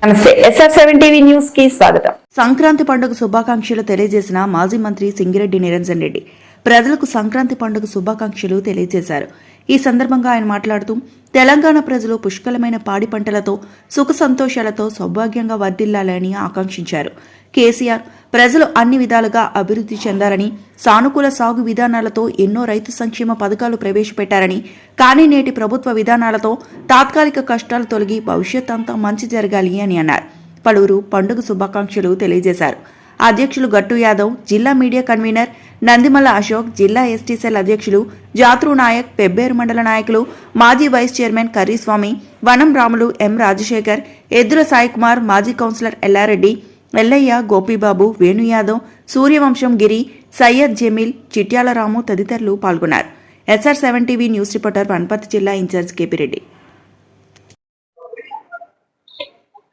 నమస్తే SR7 TV news కి స్వాగతం. సంక్రాంతి పండుగ శుభాకాంక్షలు తెలియజేసిన మాజీ మంత్రి సింగిరెడ్డి నిరంజన్ రెడ్డి ప్రజలకు సంక్రాంతి పండుగ శుభాకాంక్షలు తెలియజేశారు. ఈ సందర్భంగా ఆయన మాట్లాడుతూ తెలంగాణ ప్రజలు పుష్కలమైన పాడి పంటలతో సుఖ సంతోషాలతో సౌభాగ్యంగా వర్ధిల్లాలని ఆకాంక్షించారు. కేసీఆర్ ప్రజలు అన్ని విధాలుగా అభివృద్ధి చెందాలని, సానుకూల సాగు విధానాలతో ఎన్నో రైతు సంక్షేమ పథకాలు ప్రవేశపెట్టారని, కానీ నేటి ప్రభుత్వ విధానాలతో తాత్కాలిక కష్టాలు తొలగి భవిష్యత్ అంతా మంచి జరగాలి అని అన్నారు. పలువురు పండుగ శుభాకాంక్షలు తెలియజేశారు. అధ్యక్షులు గట్టు యాదవ్, జిల్లా మీడియా కన్వీనర్ నందిమల్ల అశోక్, జిల్లా ఎస్టీ సెల్ అధ్యక్షులు జాత్రు నాయక్, పెబ్బేరు మండల నాయకులు, మాజీ వైస్ చైర్మన్ కర్రీస్వామి, వనం రాములు, ఎం రాజశేఖర్, ఎద్దుల సాయికుమార్, మాజీ కౌన్సిలర్ ఎల్లారెడ్డి, ఎల్లయ్య, గోపీబాబు, వేణు యాదవ్, సూర్యవంశం గిరి, సయ్యద్ జమీల్, చిట్యాల రాము తదితరులు పాల్గొన్నారు. SR7 TV news reporter Wanaparthy జిల్లా ఇన్ఛార్జ్ కేపీ రెడ్డి.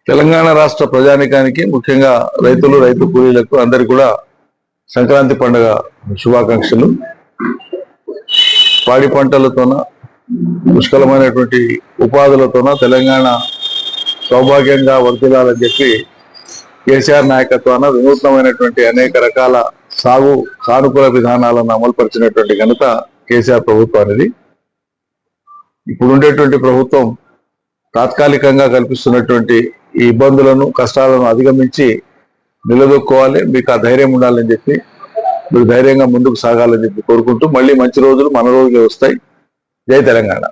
తెలంగాణ రాష్ట్ర ప్రజానికానికి, ముఖ్యంగా రైతులు, రైతు కూలీలకు అందరికీ కూడా సంక్రాంతి పండుగ శుభాకాంక్షలు. పాడి పంటలతోన, పుష్కలమైనటువంటి ఉపాధులతోన తెలంగాణ సౌభాగ్యంగా వర్ధిల్లాలని చెప్పి కేసీఆర్ నాయకత్వాన వినూత్నమైనటువంటి అనేక రకాల సానుకూల విధానాలను అమలుపరిచినటువంటి ఘనత కేసీఆర్ ప్రభుత్వానికి. ఇప్పుడుండేటువంటి ప్రభుత్వం తాత్కాలికంగా కల్పిస్తున్నటువంటి ఈ ఇబ్బందులను, కష్టాలను అధిగమించి నిలదొక్కోవాలి, మీకు ఆ ధైర్యం ఉండాలని చెప్పి, మీరు ధైర్యంగా ముందుకు సాగాలని చెప్పి కోరుకుంటూ, మళ్ళీ మంచి రోజులు మన రోజులే వస్తాయి. జై తెలంగాణ.